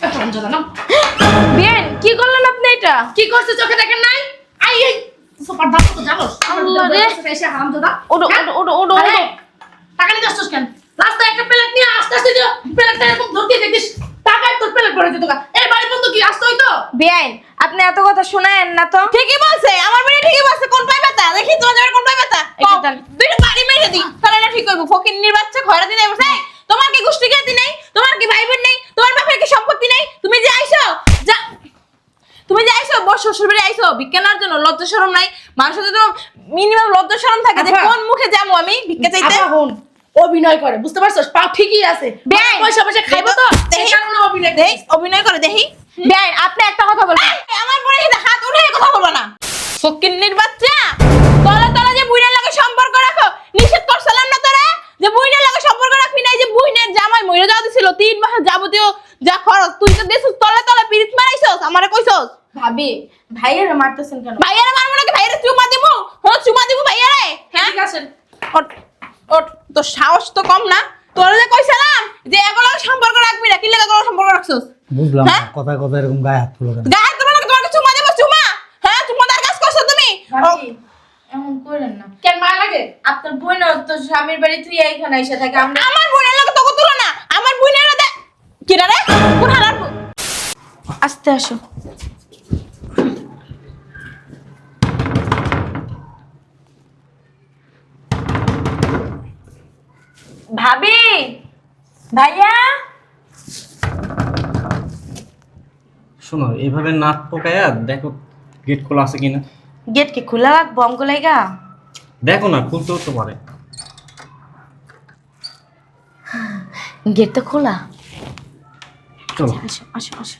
রমজান না বিয়ান কি করলেন আপনি এটা? কি করছে চোখে দেখেন নাই? আই এই সুপার দাম তো জানোস আল্লাহ রে। এসে হারামজাদা ওডো ওডো ওডো আরে, ওডো। টাকা নিতে আসছিস কেন? রাস্তায় একটা প্লেট নিয়ে আস্তে আস্তে দিও প্লেটটা এরকম ধরতে দেখিস টাকায় তোর প্লেট ভরে দিত এই বাড়ি বন্ধু কি আসতে হইতো? বিয়ান আপনি এত কথা শুনেন না তো। ঠিকই বলছে আমার বাড়ি ঠিকই বলছে কোন পাই ব্যথা দেখি তোমার জামার কোন পাই ব্যথা এটা দেন। দুইটা বাড়ি মেরে দিই তাহলে না ঠিক করবো ফকিন্নির বাচ্চা ঘরে দিনে বসে তোমার কি গোষ্ঠী জ্ঞাতি নেই তোমার কি ভাই বোন নেই তোমার বাপের কি সম্পত্তি নেই তুমি যে আইছো যা তুমি যে আইছো বড় শ্বশুর বাড়ি আইছো ভিক্ষা নেওয়ার জন্য লজ্জা শরম নাই মানুষের তো মিনিমাম লজ্জা শরম থাকে যে আব্বা। কোন মুখে যাবো আমি ভিক্ষা চাইতে আপা হন অভিনয় করে বুঝতে পারছস পা ঠিকই আছে বেআইন। পয়সা পয়সা খাইবো তো সেই দেখি। কারণে অভিনয় দেখ অভিনয় করে দেখি বিয়ান আপনি একটা কথা বলবেন। এই, আমার বোনের সাথে হাত উঠে কথা বলবো না ফকিন্নির বাচ্চা তলে তলে যে বুইনের লাগে সম্পর্ক রাখো নিষেধ করছিলাম না তোরা যে বুইনের লাগে সম্পর্ক রাখবি না এই যে বুইনের জামাই মরে যাওয়া দিছিল 3 মাসের যাবতীয় যা খরচ তুই তো দিছিস তলে তলে পিরিত মারাইছস আমারে কইছস ভাবি ভাইয়েরা মারতেছেন কেন? ভাইয়ারে মারবো নাকি ভাইয়ারে চুমা দিমু হ্যাঁ চুমা দিমু ভাইয়ারে হ্যাঁ ঠিক আছে ওঠ ওঠ তোর সাহস তো কম না তোরা যে কইছিলাম যে এগুলো সম্পর্ক রাখবি না কি লাগা কোনো সম্পর্ক রাখছস বুঝলাম হ্যাঁ? কথা কথা এরকম গায়ে হাত তুলো কেন? গায়ে তোমার নাকি তোমাকে চুমা দেবো চুমা হ্যাঁ চুমা দার কাজ করছো তুমি ভাবি এমন করেন না। কেন মায়া লাগে? আপনার বোন তো স্বামীর বাড়ি তুই এইখানে এসে থাকে আমরা আমার বোনের লোক তোকে তুলো না আমার বোনের কি রে কোন হারার আস্তে আসো। ভাবি ভাইয়া শোনো এইভাবে নাক টোকায়া দেখো গেট খোলা আছে কিনা। গেট কি খোলা রাখবো অঙ্ক লাইগা? দেখো না খুলতেও তো পারে। গেট তো খোলা। চলো আসো আসো আসো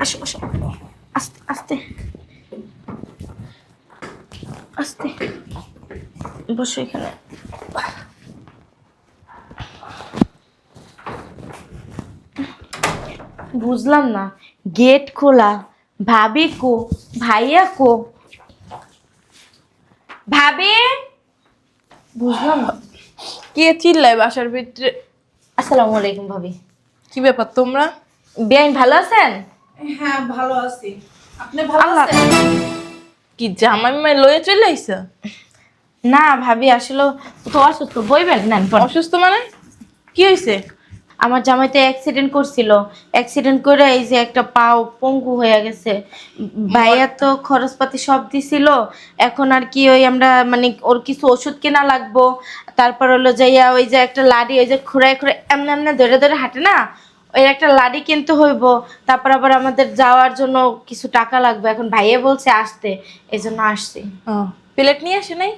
আসো আসো আস্তে আস্তে আস্তে বসো এখানে। বুঝলাম না গেট খোলা ভাবি কো ভাইয়া কো ভাবি বুঝলাম না। কে চিল্লায় বাসার ভিতরে আসসালামু আলাইকুম ভাবি। কি ব্যাপার তোমরা বেআইন ভালো আছেন? হ্যাঁ ভালো আছি আপনি ভালো আল্লাহ। আছেন? কি জামাই মাই লয়ে চলে আইছো না ভাবি আসলে তো অসুস্থ বইবেন না অসুস্থ মানে কি হইছে আমার জামাই তো অ্যাক্সিডেন্ট করছিল অ্যাক্সিডেন্ট করে এই যে একটা পাও পঙ্গু হয়ে গেছে ভাইয়া তো খরচপাতি সব দিছিল এখন আর কি ওই আমরা মানে ওর কিছু ওষুধ কেনা লাগবো তারপর হলো যাইয়া ওই যে একটা লাডি ওই যে খুঁড়ায় খুঁড়ে এমনি এমনি ধরে ধরে হাঁটে না ওই একটা লাডি কিনতে হইব তারপর আবার আমাদের যাওয়ার জন্য কিছু টাকা লাগবে এখন ভাইয়া বলছে আসতে এই জন্য আসছি। প্লেট নিয়ে আসে নাই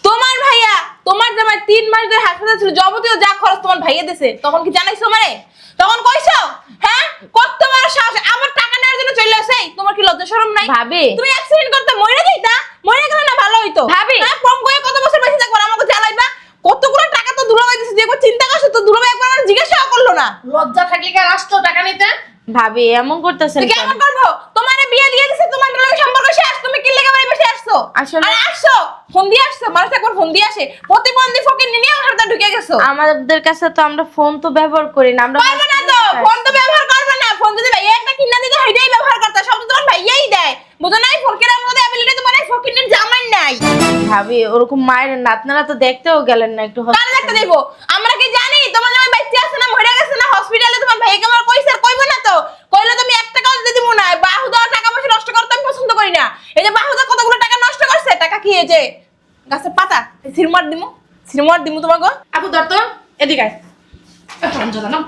তোমার ভাইয়া তোমার জামাই 3 মাস ধরে হাসপাতালে ছিল যাবতীয় যা খরচ তোমার ভাইয়া দিছে তখন কি জানাইছো মানে তখন কইছো হ্যাঁ কত বড় সাহস আবার টাকা নেওয়ার জন্য চলে আসে তোমার কি লজ্জা শরম নাই ভাবি তুমি অ্যাক্সিডেন্ট করতে মরে যাইতা মরে গেলে না ভালো হইতো ভাবি। হ্যাঁ কম করে কত বছর বেঁচে থাকবা আমাকে জ্বালাইবা কতগুলো টাকা তো দুলাভাই দিছে যে একবার চিন্তা করছো তো দুলাভাই একবার আমার জিজ্ঞাসা করলো না লজ্জা থাকলে কি আর আসতো টাকা নিতে? ভাবি এমন করতেছেন তো কেমন করবো তোমারে বিয়ে দিয়ে দিছে তোমার লগে সম্পর্ক শেষ তুমি কি লেগে বাড়ি বসে আসছো আসলে- আরে আসছো ফোন দিয়ে আসছো মানুষ একবার ফোন দিয়ে আসে প্রতিবন্ধী ফকির নিয়ে আমার হাতে ঢুকে গেছো আমাদের কাছে তো আমরা ফোন তো ব্যবহার করি না আমরা পারবে না তো ফোন তো ব্যবহার করবে না ফোন যদি ভাইয়া একটা কিনা দিতে হাইটাই ব্যবহার করতে সব তো তোমার ভাইয়াই দেয় বুঝো নাই ফোন কেনার মধ্যে অ্যাবিলিটি তোমার এই ফকিরের জামাই নাই ভাবি ওরকম মায়ের না আপনারা তো দেখতেও গেলেন না একটু কার দেখতে দেবো আমরা কি জানি তোমার জামাই বাচ্চা আছে না মরে গেছে না হসপিটালে তোমার ভাইকে আমার কইছে আর কইবে না তো কইলে তুমি 1 টাকাও দিতে দিমু না বাহু দাও টাকা পয়সা নষ্ট করতে আমি পছন্দ করি না এই যে বাহুদা কতগুলো টাকা নষ্ট করছে টাকা কি এই যে গাছের পাতা সিরমার দিমু তোমাকে আপু ধর তো এদিকে আয় রমজান না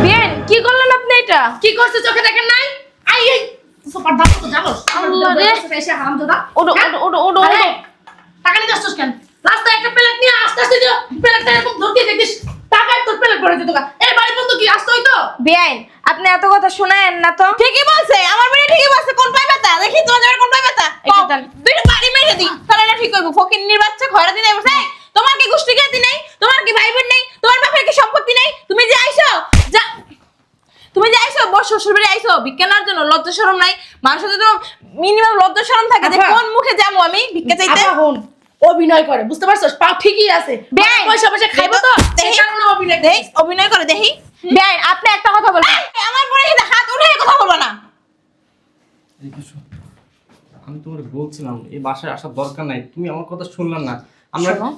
বিয়ান কি করলেন আপনি এটা? কি করছে চোখে দেখেন নাই? আই এই সুপার দাম তো জানোস আল্লাহ রে। এসে হারামজাদা ওডো ওডো ওডো ওডো আরে, ওডো। টাকা নিতে আসছিস কেন? রাস্তায় একটা প্লেট নিয়ে আস্তে আস্তে দিও প্লেটটা এরকম ধরতে দেখিস টাকায় তোর প্লেট ভরে দিত এই বাড়ি বন্ধু কি আসতে হইতো? বিয়ান আপনি এত কথা শুনেন না তো। ঠিকই বলছে আমার বাড়ি ঠিকই বলছে কোন পাই ব্যথা দেখি তোমার জামার কোন পাই ব্যথা এটা দেন। দুইটা বাড়ি মেরে দিই তাহলে না ঠিক করবো ফকিন্নির বাচ্চা ঘরে দিনে বসে তোমার কি গোষ্ঠী জ্ঞাতি নেই তোমার কি ভাই বোন নেই তোমার বাপের কি সম্পত্তি নেই তুমি যে আইছো যা তুমি যে আইছো বড় শ্বশুর বাড়ি আইছো ভিক্ষা নেওয়ার জন্য লজ্জা শরম নাই মানুষের তো মিনিমাম লজ্জা শরম থাকে যে আপা। কোন মুখে যাবো আমি ভিক্ষা চাইতে আপা হন অভিনয় করে বুঝতে পারছস পা ঠিকই আছে বেআইন। পয়সা পয়সা খাইবো তো সেই দেখি। কারণে অভিনয় দেখ অভিনয় করে দেখি বেআইন আপনি একটা কথা বলবেন, আমার বোনের সাথে হাত উঠে কথা বলবো না। আমি তোমার বলছিলাম এই বাসায় আসার দরকার নাই, তুমি আমার কথা শুনলে না। আমরা শোনো,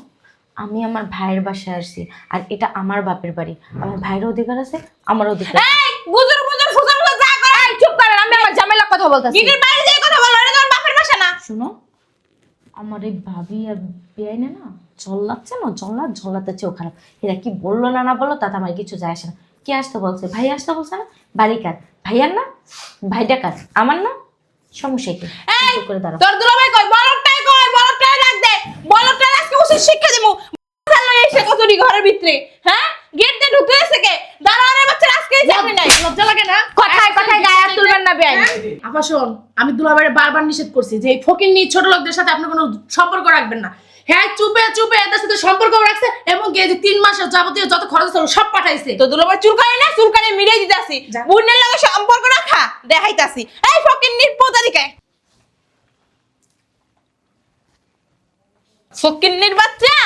আমি আমার ভাইয়ের বাসায় আসছি, আর এটা আমার বাপের বাড়ি। আমার ভাইয়ের অধিকার আছে, আমার অধিকার আছে। এই বুজুর বুজুর ফুজুর ফুজুর যা করে, এই চুপ করেন, আমি আমার জামাইলার কথা বলতাছি। গিটের বাইরে যেয়ে কথা বলো, এটা তোমার বাপের বাসা না। শোনো, আমার এই ভাবি আর বেআইনে না জল্লাচ্ছে না, ঝল্লাতে চেয়েও খারাপ। এরা কি বললো না বললো তাতে আমার কিছু যায় আসে না। কে আসতে বলছে? ভাই আসতে বলছে না? বাড়ি কার? ভাইয়ার না? ভাইটা কার? আমার না? সমস্যা কি? এই চুপ করে দাঁড়াও। তোর দুলাভাই কই? বলটাই কই? বলটাই ডাক দে। বলটাই আজকে উচিত শিক্ষা দেবো। চাল এসে কতটি ঘরের ভিতরে, হ্যাঁ গেট দিয়ে ঢুকে এসে কে দাঁড়ানোর বাচ্চা আজকে চাকরি নাই। লজ্জা লাগে না? কথায় কথায় গায়ে হাত তুলবেন না বেআইন। আপা শোন, আমি দুলাভাইরে বারবার নিষেধ করছি যে এই ফকিন্নি ছোট লোকদের সাথে আপনি কোনো সম্পর্ক রাখবেন না। হ্যাঁ চুপে চুপে এদের সাথে সম্পর্ক রাখছে এবং এই যে 3 মাসের যাবতীয় যত খরচ ছিল সব পাঠাইছে। তো দুলাভাই চুলকানি না, চুলকানি মিলিয়ে দিতাছি। যা। বুনের লগে সম্পর্ক রাখা দেখাইতাছি। এই ফকিন্নির পোতাদিকে, ফকিন্নির বাচ্চা,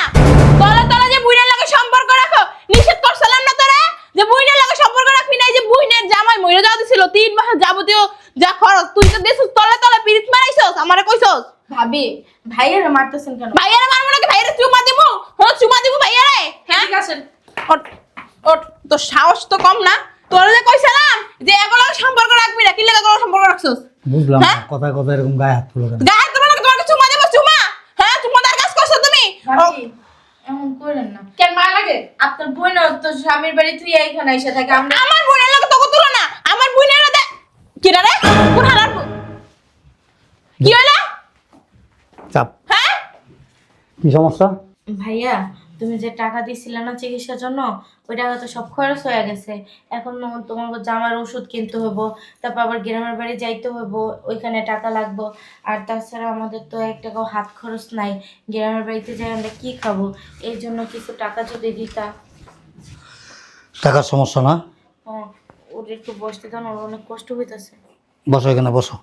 তলা তলা যে বুইনের লগে সম্পর্ক রাখো, নিষেধ করছিলাম না তোরা যে বুইনের লগে সম্পর্ক রাখবি না। এই যে বুইনের জামাই মইরা যাওয়া দিছিল 3 মাসের যাবতীয় যা খরচ, তুই তো দেছিস তলা তলা পিরিত মারাইছস, আমারে কইছস। ভাবি, ভাইয়ারা মারতেছেন কেন? ভাইয়ারে মারবো নাকি? ভাইয়ারে চুমা দিমু? হ্যাঁ চুমা দিমু ভাইয়ারে। হ্যাঁ ঠিক আছে। ওঠ ওঠ, তোর সাহস তো কম না। তোর যে কইছিলাম যে এগুলো সম্পর্ক রাখবি না, কি লাগা এগুলো সম্পর্ক রাখছস? বুঝলাম হ্যাঁ? না, কথায় কথায় এরকম গায়ে হাত তুলো কেন? গায়ে তোমার তোমাকে চুমা দেবো? চুমা? হ্যাঁ চুমাদার কাজ করছো তুমি। ভাবি, এমন করেন না। কেন মায়া লাগে? আপনার বোন তো স্বামীর বাড়ি তুই এইখানে এসে থাকে, আমরা আমার বোনের লগে তোকে তুলো না। আমার বোনের দে কি রে? কোন হারার কি হলো? চাপ। হ্যাঁ কি সমস্যা? ভাইয়া তুমি যে টাকা দিছিলে না চিকিৎসার জন্য, ওই টাকা তো সব খরচ হয়ে গেছে। এখন তোমার জামার ওষুধ কিনতে হইব, তারপর আবার গ্রামের বাড়ি যাইতে হইব, ওইখানে টাকা লাগবো। আর তাছাড়া আমাদের তো 1 টাকাও হাত খরচ নাই, গ্রামের বাড়িতে যাই আমরা কি খাবো? এই জন্য কিছু টাকা যদি দিতা। টাকার সমস্যা না? ওর একটু বসতে দাও না, ওর অনেক কষ্ট হইতাছে। বসো এখানে, বসো।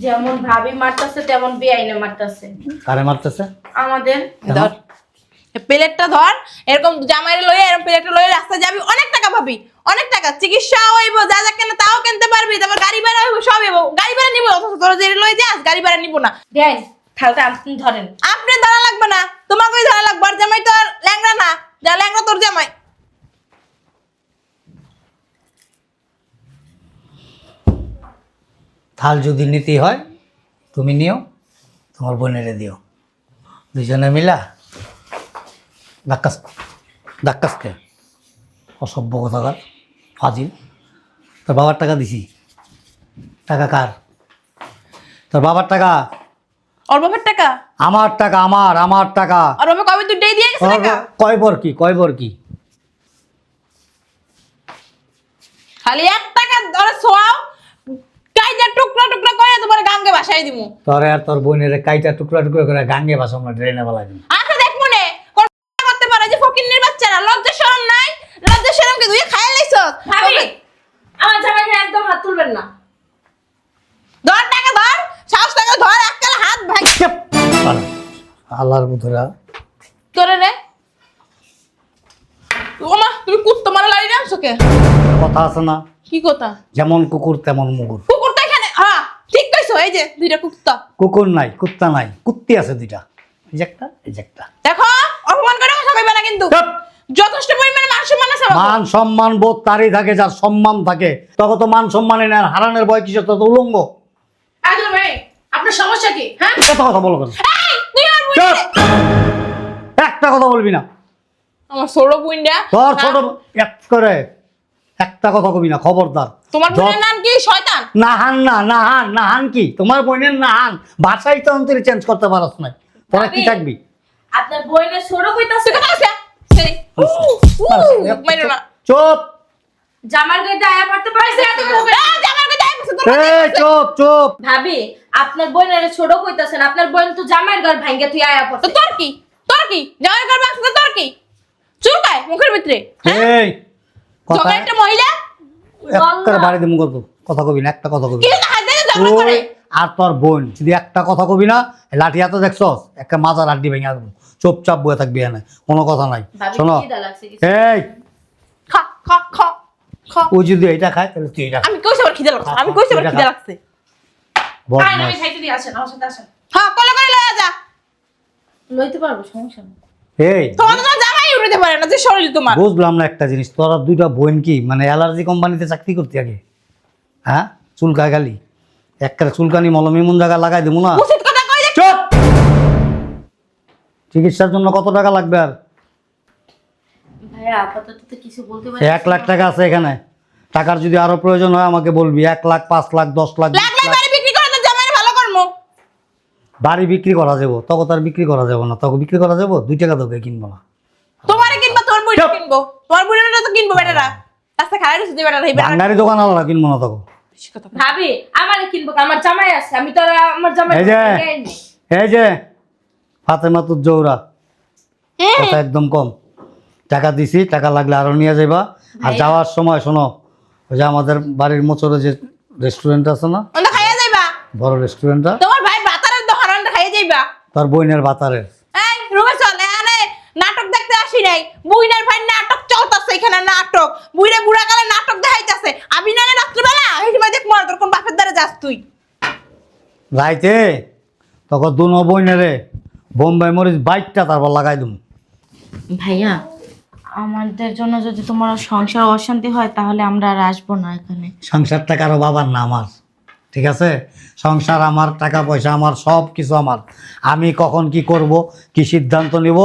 যেমন ভাবি মারতাছে তেমন বেআইনে মারতাছে কারে মারতেছে? আমাদের। ধর এই প্লেটটা ধর, এরকম জামাইরে লয়ে এরকম প্লেটটা লয়ে রাস্তায় যাবি, অনেক টাকা পাবি, অনেক টাকা। চিকিৎসা হইব, যা যা কেন তাও কিনতে পারবি, তারপর গাড়ি ভাড়া হইব, সব হইব। গাড়ি ভাড়া নিব, অথচ তোরা যে লয়ে যাস গাড়ি ভাড়া নিব না। দেন থালটা আপনি ধরেন। আপনি ধরা লাগবে না, তোমাকেই ধরা লাগবে। আর জামাই তো আর ল্যাংড়া না, যা ল্যাংড়া তোর জামাই। থাল যদি নীতি হয় তুমি নিও, তোমার বোনেরে দিও, দুজনে মিলা ধাক্কাসকে। অসভ্য কথাকার, ফাজিল। তোর বাবার টাকা দিছি। টাকা কার? তোর বাবার টাকা? ওর বাপের টাকা? আমার টাকা, আমার টাকা। আর বাবা কবে দুটাই দিয়ে গেছে টাকা? কয়বার কি? খালি 1 টাকা ধরে ছোয়াও, কাইটা টুকরা টুকরা করে তোমার গাঙ্গে ভাসাই দিমু। তোর আর তোর বোনের কাইটা টুকরা টুকরা করে গাঙ্গে ভাসাম না, ড্রেনে ফেলাই দিন। আচ্ছা দেখ মনে করতে পারে যে ফকিন্নির বাচ্চারা লজ্জা শরম নাই, লজ্জা শরমকে দুই খাইয়া লাইছস। ভাবি, আমার জামাইকে একদম হাত তুলবেন না। ধর টাকা ধর, সাহস টাকা ধর, এককাল হাত ভাঙ আল্লাহর বুধরা। তোরে রে ওমা, তুমি কুত্তা মারা লাড়ি আনছো কে? কথা আছে না, কি কথা? যেমন কুকুর তেমন মুগুর। কুকুরটা এখানে, হ্যাঁ ঠিক কইছো। এই যে দুইটা কুত্তা, কুকুর নাই, কুত্তা নাই, কুত্তি আছে দুইটা। এই যে একটা, এই যে একটা। দেখো অপমান করে কথা কইবা না কিন্তু। চুপ! যথেষ্ট পরিমাণে মান সম্মান আছে বাবা। মান সম্মান বোধ তারই থাকে যার সম্মান থাকে। তখন তো মান সম্মানে নেন, হারানোর ভয় কিসের? তো উলঙ্গ। আদুল ভাই, আপনার সমস্যা কি? হ্যাঁ কত কথা বলো কেন? এই তুই আর চুপ! বুইন্ডা, একটা কথা বলবি না। আমার ছোট বুইন্ডা। তোর ছোট এক করে একটা কথা কবি না, খবরদার। তোমার বোনের নাম কি? শয়তান। নাহান না, নাহান কি? তোমার বোনের নাহান ভাষাই তো অন্তরে চেঞ্জ করতে পারছ না। তোরা কি ভাবি, থাকবি? আপনার বোনের ছোট কইতাছে। তুই কথা বলছিস? সেই মাইরো না। চুপ! জামার গায়ে আয়া পড়তে পারছে এত কথা কই। জামার কথা বলছিস তোর? এই চুপ চুপ! ভাবি, আপনার বোনের ছোট কইতাছেন, আপনার বোন তো জামাইয়ের ঘর ভাঙ্গে তুই আয়া তো পড়ছে। তোর কি? তোর কি? জামাই করবে আসলে তোর কি? চুলকায় মুখের ভিতরে? এই কথা জগা একটা মহিলা একটা বাড়ি দিমু কত কথা কবি না, একটা কথা কবি কি না। হাত দিয়ে ঝগড়া করে? তুই আর তোর বোন যদি একটা কথা কবি না, লাঠি হাতে দেখছস, একটা মাজার লাঠি ভেঙে দেবো। চুপচাপ বয়ে থাকবি এনে, কোনো কথা নাই। ভাবি শোনো, কি দা লাগছে কিছু? এই খা খ খ খ ও যদি এটা খায় তাহলে তুই এটা খা। আমি কইছি আমার খিদে লাগছে আমি কইছি আমার খিদে লাগছে আয় না, আমি বদমাস। খাইতে দিয়ে আসেন আমার সাথে আসেন। হ্যাঁ কলে করে লয়ে যা লইতে পারবো, সমস্যা নেই। এই তোমার তো জামাই উড়তে পারে না যে শরীর তোমার বুঝলাম না একটা জিনিস, তোরা দুইটা বোন কি মানে অ্যালার্জি কোম্পানিতে চাকরি করতে আগে? হ্যাঁ, চুলকায় খালি একটা চুলকানি মলম এমন জায়গায় লাগাই দেবো না। উচিত কথা কই যে চুপ! চিকিৎসার জন্য কত টাকা লাগবে? আর ভাইয়া আপাতত তো কিছু বলতে পারি 1 লাখ টাকা আছে এখানে। টাকার যদি আরো প্রয়োজন হয় আমাকে বলবি। 1 লাখ, 5 লাখ, 10 লাখ, 20 লাগলে লাখ। বাড়ি বিক্রি করে তো জামাইয়ের ভালো করমু বাড়ি বিক্রি করা যাবো, তখন তার বিক্রি করা যাবো না। তখন বিক্রি করা যাবো 2 টাকা তোকে কিনবো না। তোমারে কিনবো তোমার বুড়ি চুপ! কিনবো তোমার বুড়িটা তো কিনবো বেটারা রাস্তা খারাপ রয়েছে বেটারা এই বেটারা বাঙালি দোকান আলাদা কিনবো না তখন। বেশি কথা বলে। ভাবি আমারে কিনবো, আমার জামাই আছে, আমি তো আর আমার জামাই এই যে এই যে ফাতেমা তুজ জৌরা, কথা একদম কম। টাকা দিছি, টাকা লাগলে আরো নিয়ে যাইবা। আর যাওয়ার সময় শোনো, ওই যে আমাদের বাড়ির মোচরে যে রেস্টুরেন্ট আছে না, ওটা খাইয়া যাইবা বড় রেস্টুরেন্টটা, তোমার ভাই বাতারের দোকান ওটা খাইয়া যাইবা তোর বইনের বাতারের। এই রুমে চল এখানে নাটক দেখতে আসি নাই বুইনার ভাই নাটক চলতেছে এখানে নাটক বুইরা বুড়া কালে নাটক দেখাইতাছে আমি না রাত্রিবেলা এই সময় দেখ মর তোর কোন বাপের দ্বারা যাস তুই রাইতে তখন দুনো বইনেরে বোম্বাই মরিচ বাইকটা তারপর লাগাই দুম। ভাইয়া আমাদের জন্য যদি তোমার সংসার অশান্তি হয় তাহলে আমরা আর আসবো না এখানে। সংসারটা কারো বাবার না আমার, ঠিক আছে? সংসার আমার, টাকা পয়সা আমার, সব কিছু আমার। আমি কখন কি করব, কি সিদ্ধান্ত নিব,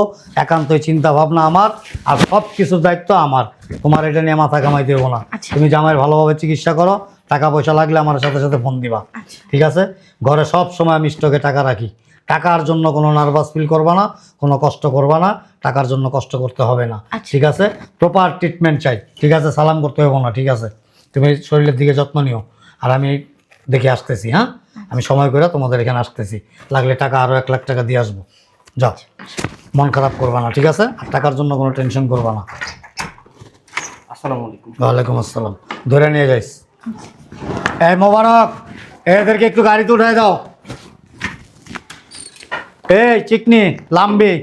একান্তই চিন্তা ভাবনা আমার। আর সব কিছুর দায়িত্ব আমার। তোমার এটা নিয়ে মাথা কামাই দেবো না। আচ্ছা। তুমি জামাইয়ের ভালোভাবে চিকিৎসা করো, টাকা পয়সা লাগলে আমার সাথে সাথে ফোন দিবা, আচ্ছা। ঠিক আছে? ঘরে সব সময় আমি স্টকে টাকা রাখি। টাকার জন্য কোনো নার্ভাস ফিল করবা না, কোনো কষ্ট করবা না। টাকার জন্য কষ্ট করতে হবে না, আচ্ছা। ঠিক আছে? প্রপার ট্রিটমেন্ট চাই, ঠিক আছে? সালাম করতে হবে না, ঠিক আছে? তুমি শরীরের দিকে যত্ন নিও। আর আমি দেখে আসতেছি, হ্যাঁ? আমি সময় করে তোমাদের এখানে আসতেছি। লাগলে টাকা আরও 1 লাখ টাকা দিয়ে আসবো। যাও, মন খারাপ করবা না, ঠিক আছে? আর টাকার জন্য কোনো টেনশন করবা না। আসসালামু আলাইকুম। ওয়ালাইকুম আসসালাম। ধরে নিয়ে যাইস। এই মোবারক, এদেরকে একটু গাড়িতে উঠায় দাও। এই চিকনি লাম্বি,